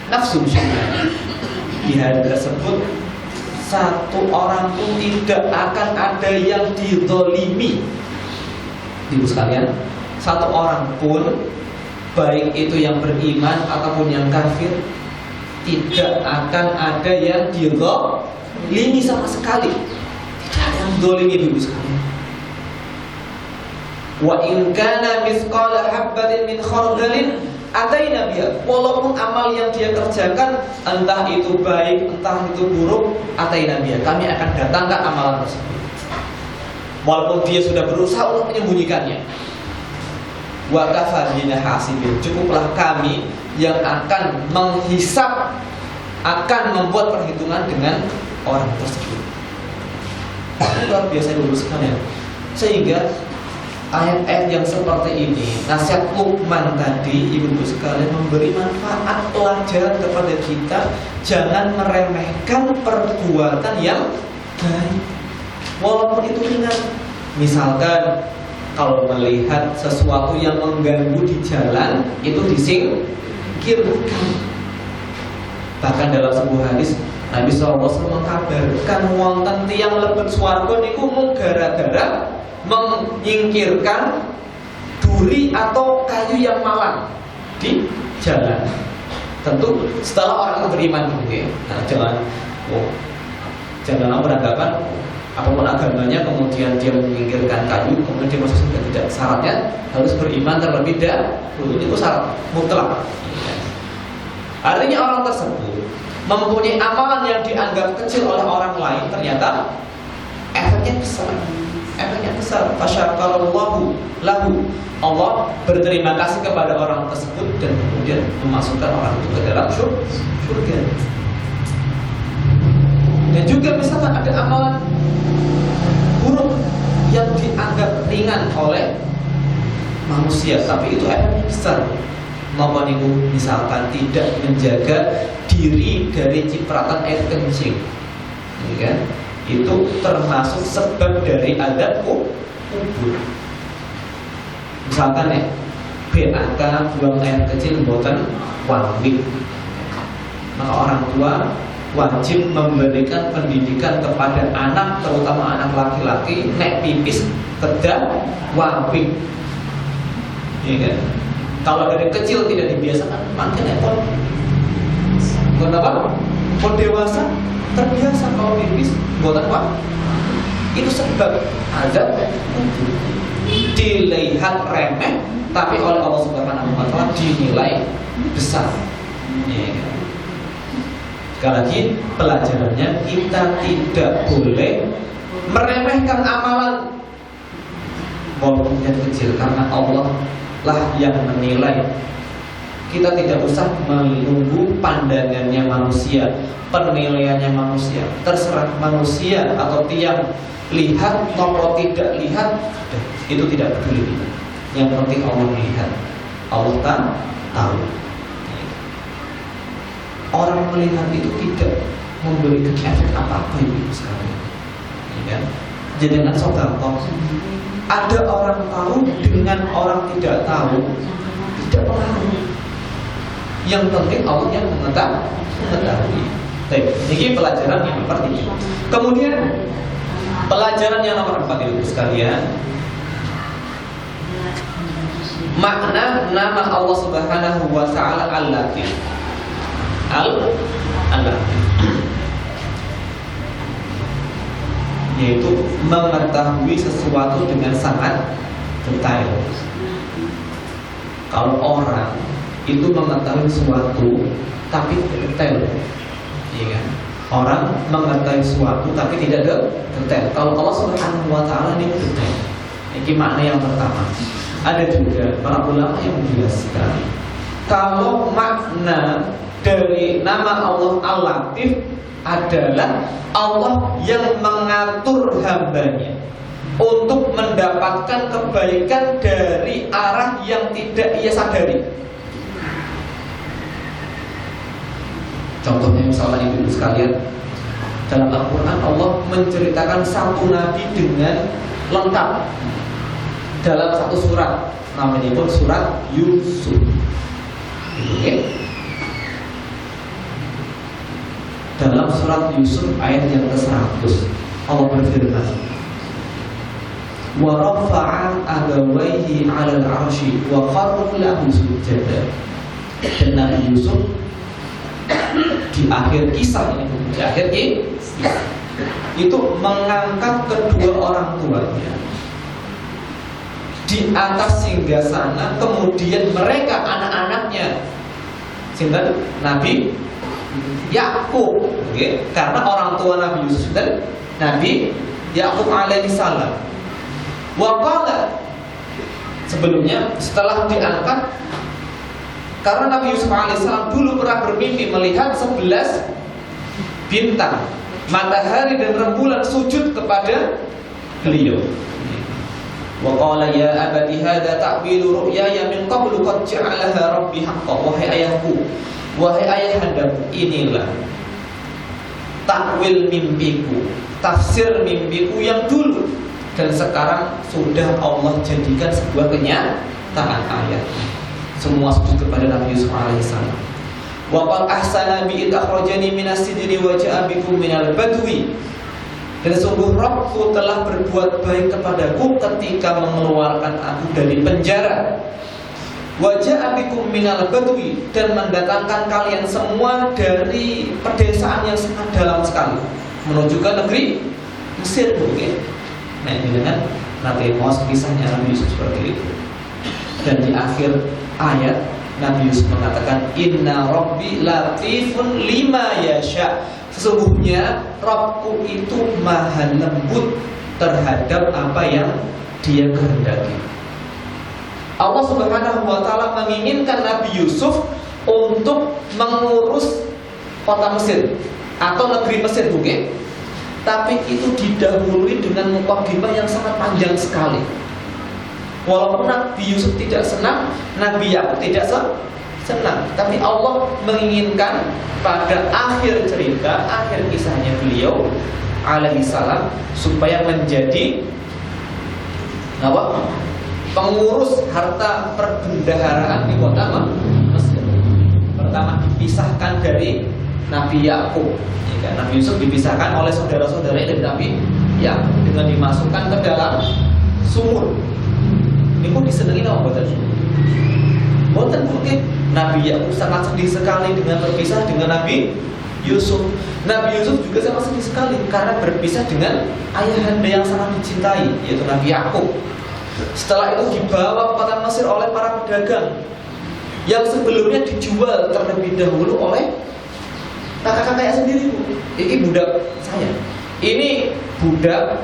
nafsun syai'an, di hari tersebut satu orang pun tidak akan ada yang dizalimi. Ibu sekalian, satu orang pun, baik itu yang beriman ataupun yang kafir, tidak akan ada yang dizalimi sama sekali. Tidak ada yang dizalimi, ibu sekalian. Wa in kana mithqala habbatin min khardalin ataina biha, walaupun amal yang dia kerjakan entah itu baik, entah itu buruk, ataina biha, kami akan datangkan amalan tersebut. Walaupun dia sudah berusaha untuk menyembunyikannya. Wa kafa bina hasibin, cukuplah kami yang akan menghisap, akan membuat perhitungan dengan orang tersebut. Ini luar biasa dulu sekalian. Sehingga ayat-ayat yang seperti ini, nasihat Luqman tadi, ibu-ibu sekalian, memberi manfaat pelajaran kepada kita. Jangan meremehkan perbuatan yang baik, walaupun itu ringan. Misalkan kalau melihat sesuatu yang mengganggu di jalan, itu disingkirkan. Bahkan dalam sebuah hadis Nabi SAW mengkabarkan wonten tiyang lebet swarga niku mung gara-gara menyingkirkan duri atau kayu yang malang di jalan. Tentu setelah orang itu beriman gitu ya. Nah, jangan beranggapan apapun agamanya kemudian dia menyingkirkan kayu kemudian dia masuk surga. Tidak, syaratnya harus beriman terlebih dahulu. Itu syarat mutlak. Artinya orang tersebut mempunyai amalan yang dianggap kecil oleh orang lain, ternyata efeknya besar. Efeknya besar. Fasyakarallahu lahu. Allah berterima kasih kepada orang tersebut dan kemudian memasukkan orang itu ke dalam surga. Dan juga misalkan ada amalan buruk yang dianggap ringan oleh manusia, tapi itu efeknya besar. Maupun itu misalkan tidak menjaga diri dari cipratan air kencing, ya kan? Itu termasuk sebab dari adab kubur. Misalkan BAK buang air kecil buatan wajib, maka orang tua wajib memberikan pendidikan kepada anak, terutama anak laki-laki, nek pipis kedah wajib, ya kan? Kalau dari kecil tidak dibiasakan, makin pun kenapa? Pun dewasa terbiasa kalau pipis buatan apa? Itu sebab ada dilihat remeh, tapi oleh Allah Subhanahu wa Ta'ala dinilai besar. Ya. Sekali lagi pelajarannya, kita tidak boleh meremehkan amalan walaupun yang kecil, karena Allah lah yang menilai. Kita tidak usah menunggu pandangannya manusia, penilaiannya manusia. Terserah manusia atau tiang lihat atau tidak lihat, itu tidak peduli. Yang penting Allah melihat, Allah tahu. Orang melihat itu tidak memberikan efek apa-apa itu sekali. Ya. Jadi dengan sodakoh, ada orang tahu dengan orang tidak tahu, tidak pengaruh. Yang penting Allah yang mengetahui. Baik, ini pelajaran yang pertama. Kemudian pelajaran yang nomor 4 itu sekalian, makna nama Allah Subhanahu wa Ta'ala Al-Latif. Al-Latif, yaitu mengetahui sesuatu dengan sangat detail. Kalau orang itu mengetahui sesuatu tapi tidak detail, ya kan? Orang mengetahui sesuatu tapi tidak detail. Kalau Allah Subhanahu wa Ta'ala ini detail. Ini makna yang pertama. Ada juga para ulama yang menjelaskan, kalau makna dari nama Allah Al-Latif adalah Allah yang mengatur hambanya untuk mendapatkan kebaikan dari arah yang tidak ia sadari. Contohnya misalnya ibu sekalian, dalam Al-Quran Allah menceritakan satu nabi dengan lengkap dalam satu surat, namanya pun surat Yusuf. Okay? Dalam surat Yusuf ayat yang ke-100 Allah berfirman, wa rafa'a abawaihi 'alal 'arsy wa kharru lahu sujada. Dan Nabi Yusuf di akhir kisah ini, di akhir kisah itu mengangkat kedua orang tuanya di atas singgasana, kemudian mereka anak-anaknya sinten Nabi Yakub, okay? Karena orang tua Nabi Yusuf dan Nabi Yakub alaihi salam. Wa qala, sebelumnya setelah diangkat, karena Nabi Yusuf alaihi salam dulu pernah bermimpi melihat 11 bintang, matahari dan rembulan sujud kepada beliau. Wa qala ya abati hadza ta'wilu ru'yaya min qablu qad ja'alaha rabbi haqqan. Wahai ayahku, wahai ayahandaku, inilah takwil mimpiku, tafsir mimpiku yang dulu dan sekarang sudah Allah jadikan sebuah kenyataan ayat. Semua sujud kepada Nabi Yusuf alaihissalam. Wa qad ahsana bi id akhrajani minas sijni wa ja'a bikum minal badwi. Dan sungguh Rabbku telah berbuat baik kepadaku ketika mengeluarkan aku dari penjara. Wa ja'a bikum minal badwi, dan mendatangkan kalian semua dari pedesaan yang sangat dalam sekali menuju ke negeri Mesir. Mungkin. Nah, ini dengan Nabi Musa kisahnya Nabi Yusuf seperti itu. Dan di akhir ayat Nabi Yusuf mengatakan inna rabbi latifun lima yasha. Sesungguhnya Rabbku itu maha lembut terhadap apa yang Dia kehendaki. Allah Subhanahu wa ta'ala menginginkan Nabi Yusuf untuk mengurus kota Mesir atau negeri Mesir, bukan? Tapi itu didahului dengan mukadimah yang sangat panjang sekali. Walaupun Nabi Yusuf tidak senang, Nabi Yakub tidak senang, tapi Allah menginginkan pada akhir cerita, akhir kisahnya beliau alaihissalam supaya menjadi pengurus harta perbendaharaan di kota Mesir. Pertama dipisahkan dari Nabi Yakub, ya, Nabi Yusuf dipisahkan oleh saudara-saudaranya dari Nabi Yakub dengan dimasukkan ke dalam sumur. Ini pun disenangi sama boten mungkin. Nabi Yakub sangat sedih sekali dengan berpisah dengan Nabi Yusuf. Nabi Yusuf juga sangat sedih sekali karena berpisah dengan ayahanda yang sangat dicintai, yaitu Nabi Yakub. Setelah itu dibawa ke kota Mesir oleh para pedagang yang sebelumnya dijual terlebih dahulu oleh kakak-kakak sendiri. Ini budak saya, ini budak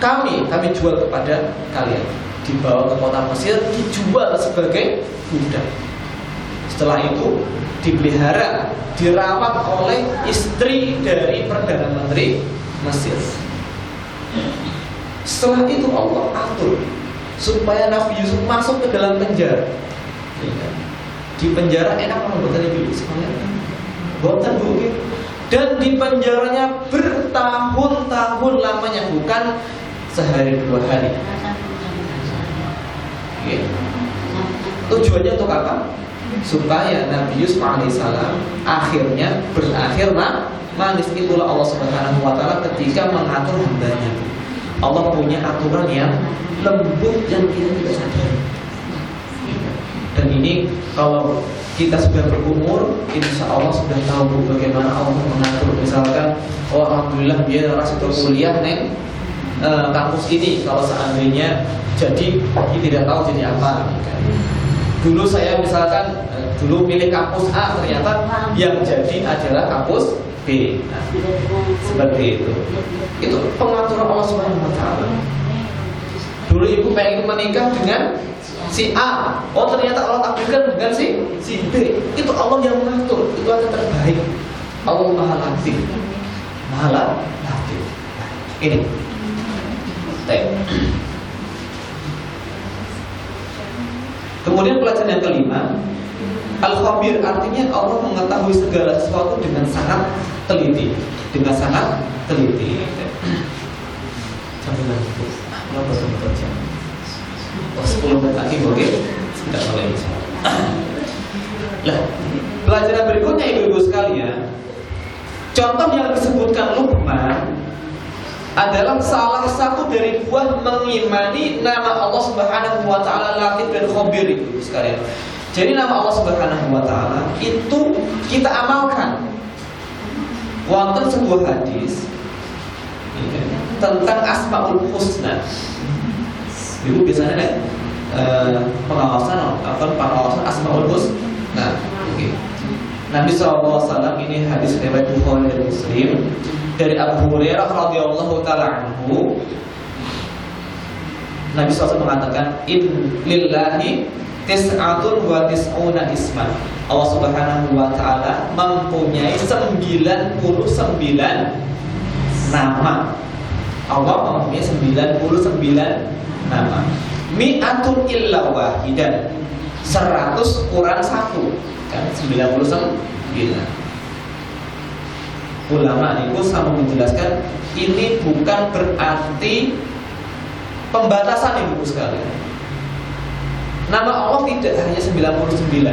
kami jual kepada kalian. Dibawa ke kota Mesir, dijual sebagai budak. Setelah itu dipelihara, dirawat oleh istri dari Perdana Menteri Mesir. Setelah itu Allah atur supaya Nabi Yusuf masuk ke dalam penjara. Di penjara enak apa buatan Ibu? Buatan Bu. Dan di penjaranya bertahun-tahun lamanya, bukan sehari dua hari. Tujuannya untuk apa? Supaya Nabi Yusuf alaihissalam akhirnya berakhir manis. Itulah Allah Subhanahu wa ta'ala ketika mengatur hambanya. Allah punya aturan yang lembut yang kita tidak sadari. Dan ini kalau kita sudah berumur, insya Allah sudah tahu bagaimana Allah mengatur. Misalkan, oh alhamdulillah dia itu kuliah neng kampus ini. Kalau seandainya jadi dia tidak tahu jadi apa. Dulu saya misalkan dulu milih kampus A, ternyata yang jadi adalah kampus B. Nah, seperti itu. Itu pengaturan Allah Subhanahu wa ta'ala. Dulu ibu pengen menikah dengan si A, oh ternyata Allah takdirkan dengan si B. Itu Allah yang mengatur. Itu yang terbaik. Allah Maha Latif. Maha Latif. Ini. Kemudian pelajaran yang kelima, Al-Khabir, artinya Allah mengetahui segala sesuatu dengan sangat teliti. Dengan sangat teliti. Sampai nanti, berapa jam? Oh, 10 menit lagi, oke? Tidak boleh. Nah, pelajaran berikutnya ibu-ibu sekalian, contoh yang disebutkan Luqman adalah salah satu dari buah mengimani nama Allah Subhanahu wa ta'ala Latif dan Khabir itu sekalian. Jadi nama Allah Subhanahu wa ta'ala itu kita amalkan. Wonten sebuah hadis tentang Asmaul Husna. Ibu biasanya pengawasan Asmaul Husna. Okay. Nabi SAW, ini hadis riwayat Bukhari dan Muslim, dari Abu Hurairah radhiyallahu taala anhu, Nabi SAW mengatakan, lillahi tis'atun wa tis'una isman. Allah Subhanahu wa taala mempunyai 99 nama. Allah mempunyai 99 nama. Mi'atun illa wahidan, 100 kurang 1, kan 99. Ulama itu sama menjelaskan, ini bukan berarti pembatasan ibu sekalian. Nama Allah tidak hanya 99,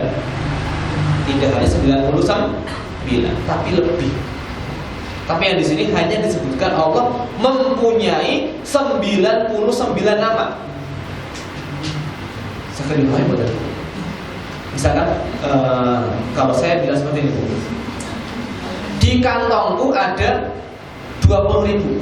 tidak hanya 99, tapi lebih. Tapi yang di sini hanya disebutkan Allah mempunyai 99 nama. Sekali lagi buat itu. Misalkan kalau saya bilang seperti ini, di kantongku ada 20.000.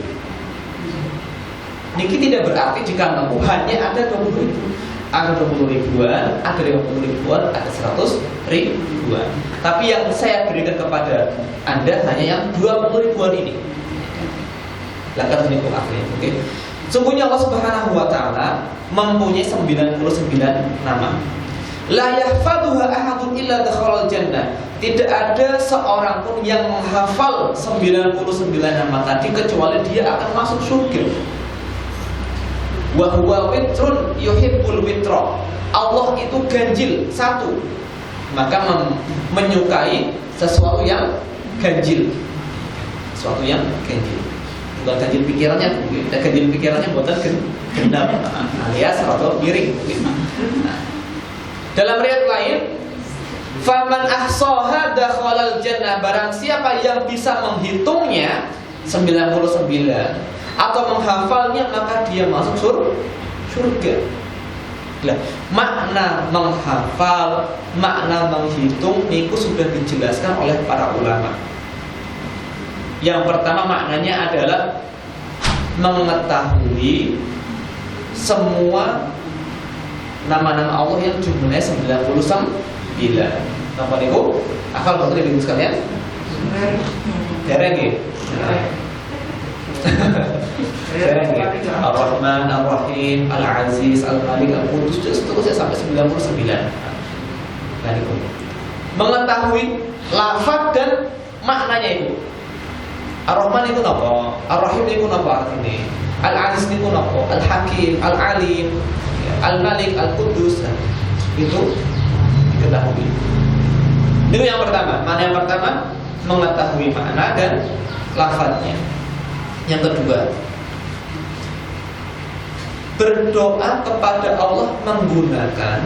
Niki tidak berarti di kantongku hanya ada 20.000. Ada 20 ribuan, ada 50 ribuan, ada 100 ribuan. Tapi yang saya berikan kepada Anda hanya yang 20 ribuan ini. Lakukan ini akhirnya, oke? Sungguhnya Allah Subhanahu wa taala mempunyai 99 nama. La yahfaduha ahadun illa dakhalal jannah. Tidak ada seorang pun yang menghafal 99 nama tadi kecuali dia akan masuk surga. Wa huwa witrun yuhibbul witra. Allah itu ganjil, satu. Maka menyukai sesuatu yang ganjil. Sesuatu yang ganjil. Bukan ganjil pikirannya, ganjil pikirannya buatan gendam alias atau miring. Nah, dalam riwayat lain, faman ahsaha dakhalal jannah. Barang siapa yang bisa menghitungnya 99 atau menghafalnya, maka dia masuk surga. Nah, makna menghafal, makna menghitung itu sudah dijelaskan oleh para ulama. Yang pertama maknanya adalah mengetahui semua nama-nama Allah yang jumlahnya 99. Napa niku? Hafal betul Ibu sekalian? Dereng nggih. Ar-Rahman, Ar-Rahim, Al-Aziz, Al-Malik, Al-Qudus, seterusnya sampai 99. Nah, itu mengetahui lafaz dan maknanya itu. Ar-Rahman itu apa? Ar-Rahim itu apa artinya? Al-Aziz itu apa? Al-Hakim, Al-Alim, Al-Malik, Al-Qudus. Itu diketahui. Itu yang pertama. Mana yang pertama? Mengetahui makna dan lafaznya. Yang kedua, berdoa kepada Allah menggunakan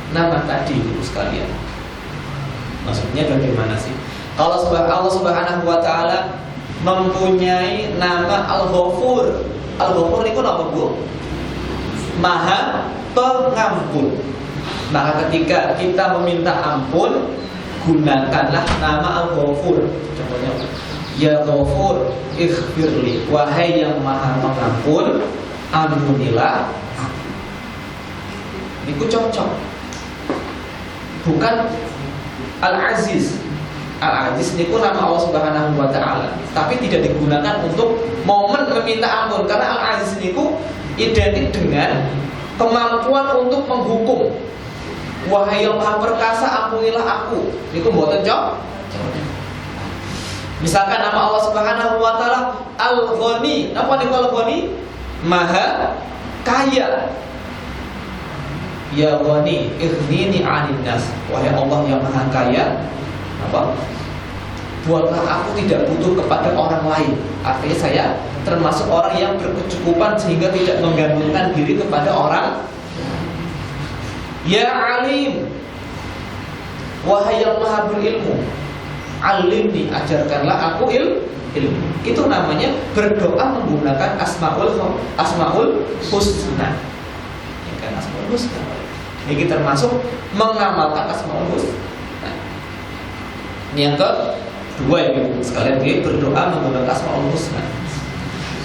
nama tadi itu sekalian. Maksudnya bagaimana sih? Kalau Allah Subhanahu wa taala mempunyai nama Al-Ghafur. Al-Ghafur itu apa, Bu? Maha Pengampun. Maka ketika kita meminta ampun, gunakanlah nama Al-Ghafur. Contohnya, ya Ghafur, ighfirli. Wahai yang Maha Pengampun, ampunilah aku. Ini cocok. Bukan Al-Aziz. Al-Aziz ini nama Allah Subhanahu wa taala, tapi tidak digunakan untuk momen meminta ampun, karena Al-Aziz ini identik dengan kemampuan untuk menghukum. Wahai yang Maha Perkasa, ampunilah aku. Niku mboten cocok. Misalkan nama Allah Subhanahu wa taala Al-Ghani. Napa niku Al-Ghani? Maha Kaya. Ya Ghani, ighnini 'anil nas. Wahai Allah yang Maha Kaya, apa? Buatlah aku tidak butuh kepada orang lain. Artinya saya termasuk orang yang berkecukupan sehingga tidak menggantungkan diri kepada orang. Ya Alim, wahai yang Maha berilmu, alimni, ajarkanlah aku ilmu. Itu namanya berdoa menggunakan Asmaul Husna. Ya kan, Asmaul Husna. Ini termasuk mengamalkan Asmaul Husna. Yang kedua, Ibu sekalian, dia berdoa menggunakan Asmaul Husna.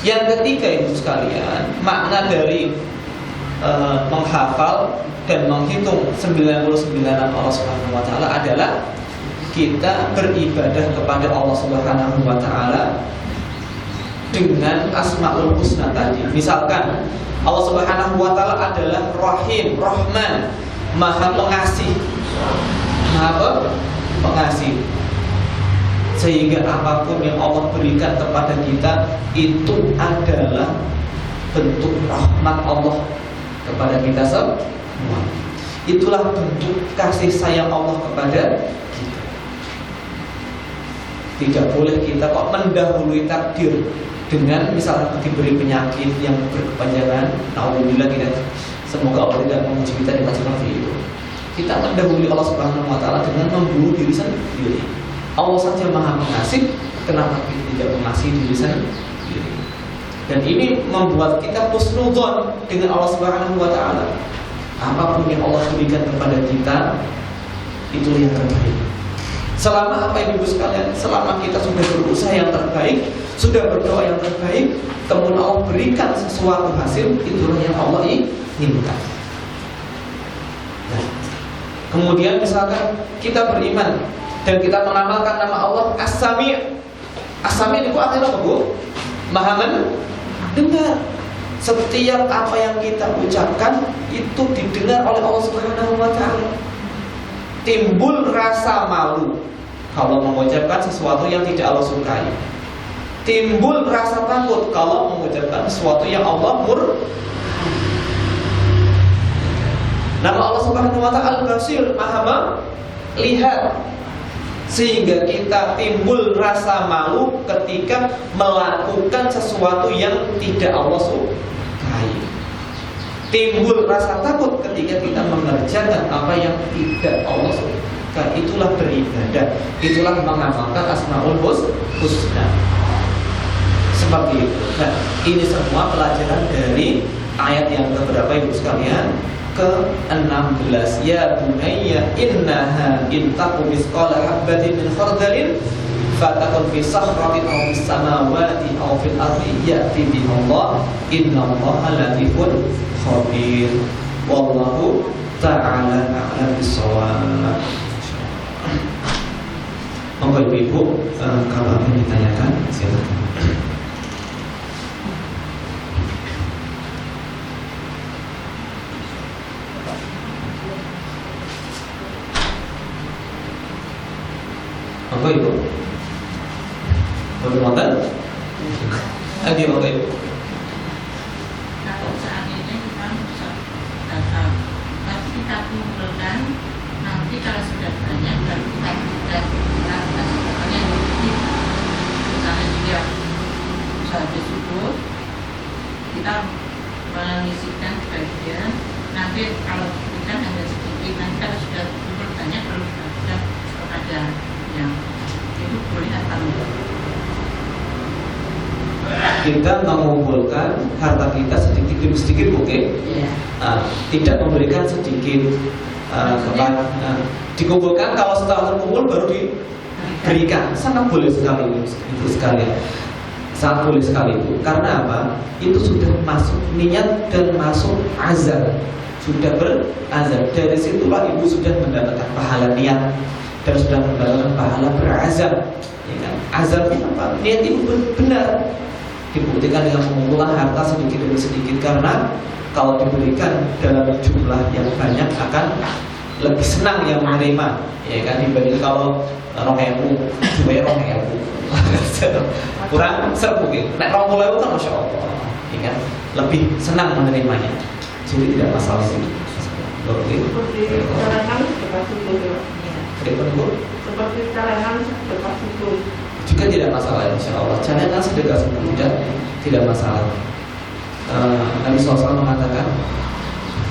Yang ketiga, Ibu sekalian, makna dari menghafal dan menghitung 99-an Allah Subhanahu wa taala adalah kita beribadah kepada Allah Subhanahu wa taala dengan Asmaul Husna tadi. Misalkan Allah Subhanahu wa taala adalah Rahim, Rahman, Maha Pengasih. Maha Pengasih. Sehingga apapun yang Allah berikan kepada kita itu adalah bentuk rahmat Allah kepada kita semua. Itulah bentuk kasih sayang Allah kepada kita. Tidak boleh kita kok mendahului takdir dengan misalnya diberi penyakit yang berkepanjangan. Alhamdulillah kita semoga Allah tidak menguji kita dengan seperti itu. Kita mendahului Allah Subhanahu wa taala dengan membunuh diri sendiri. Allah saja Maha Pengasih, kenapa kita tidak mengasihi diri sendiri? Dan ini membuat kita husnudzon dengan Allah Subhanahu wa taala. Apapun yang Allah berikan kepada kita itu yang terbaik. Selama apa ibu sekalian, selama kita sudah berusaha yang terbaik, sudah berdoa yang terbaik, kemudian Allah berikan sesuatu hasil, itulah yang Allah inginkan. Nah, kemudian misalkan kita beriman dan kita mengamalkan nama Allah As-Sami'. As-Sami' itu artinya apa, Bu? Maha mendengar. Setiap apa yang kita ucapkan itu didengar oleh Allah Subhanahu wa taala. Timbul rasa malu kalau mengucapkan sesuatu yang tidak Allah sukai. Timbul rasa takut kalau mengucapkan sesuatu yang Allah Nama Allah Subhanahu wa taala Al-Basir, Maha melihat. Sehingga kita timbul rasa malu ketika melakukan sesuatu yang tidak Allah sukai. Timbul rasa takut ketika kita mengerjakan apa yang tidak Allah sukai. Itulah beribadah, itulah mengamalkan Asmaul Husna. Seperti itu. Nah, ini semua pelajaran dari ayat yang keberapa ibu sekalian? Ke-16. Ya bunayya innaha in taku misqala habbatin min khardalin fatakun fi sakhratin aw fis samawati aw fil ardi ya'ti biha Allah innallaha latifun khabir. Wallahu ta'ala a'lam bissawab. Monggo ibu kalau ada yang ditanyakan silakan. Apa itu? Bagaimana? Adi apa itu? Kalau saat ini kita bisa data, tapi kita kumpulkan. Nanti kalau sudah banyak baru kita semuanya misalnya juga habis subuh kita menyisihkan bagian. Nanti kalau kita hanya sedikit, nanti kalau sudah kumpul banyak baru kita ada yang itu boleh atau enggak? Kita mengumpulkan harta kita sedikit demi sedikit, oke? Yeah. Tidak memberikan sedikit kepada dikumpulkan, kalau setelah terkumpul baru diberikan. Sangat boleh sekali itu sekalian. Sangat boleh sekali itu. Karena apa? Itu sudah masuk niat dan masuk azab. Sudah berazab. Dari situlah ibu sudah mendapatkan pahala niat dan sudah mendapatkan pahala berazab. Ya kan? Azabnya apa? Niat ibu benar. Dibuktikan dengan pengumpulan harta sedikit demi sedikit, karena kalau diberikan dalam jumlah yang banyak akan lebih senang yang menerima, ya kan, dibanding kalau 2.000 cuma 2.000 kurang serbu gitu. Nek 20.000 kan masya Allah, ya kan, lebih senang menerimanya. Jadi tidak masalah sih. Seperti kalangan sedekah subuh. Seperti kalangan sedekah subuh. Juga tidak masalah, insya Allah. Jangan sedekah subuh tidak masalah. Nabi SAW mengatakan,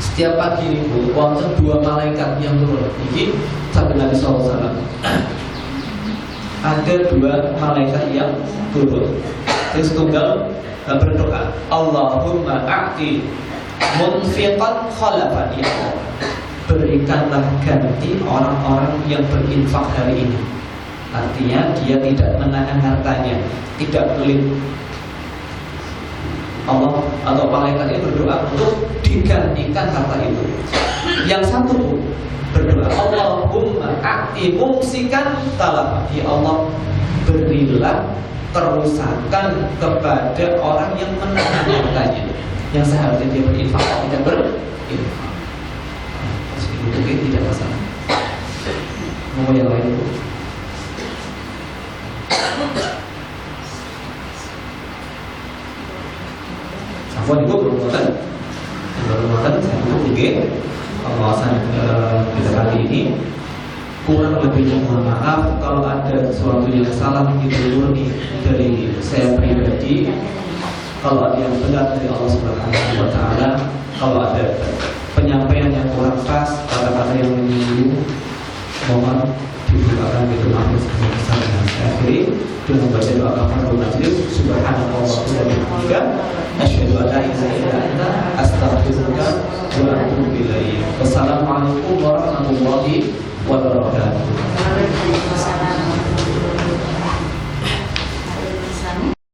setiap pagi itu wonten 2 malaikat yang turun. Ini sabda Nabi SAW. Ada 2 malaikat yang turun. Yang tunggal berdoa, Allahumma a'ti munfiqan khalafan, ya Allah, berikanlah ganti orang-orang yang berinfak hari ini. Artinya dia tidak menahan hartanya, tidak pelit. Allah atau malaikat ini berdoa untuk digantikan harta itu. Yang satu berdoa, Allahumma a'ti mumsikan talaf, ya Allah berilah kerusakan kepada orang yang menahan hartanya, yang seharusnya dia berinfak tidak berinfak. Itu tidak masalah. Mau yang lain itu? Afwan itu berhubungan saya mungkin pengawasan kita kali ini kurang lebihnya mohon maaf kalau ada sesuatu yang salah itu murni dari saya pribadi. Kalau ada yang benar dari Allah Subhanahu wa Ta'ala, kalau ada penyampaian yang kurang pas, kata-kata yang menyinggung, mohon dibukakan pintu maaf sebesar dengan saya akhiri dengan membaca doa kafaratul majlis. Subhanallah wa bihamdika asyhadu an la ilaha illa anta astaghfiruka wa atubu ilaik. Wassalamualaikum warahmatullahi wabarakatuh.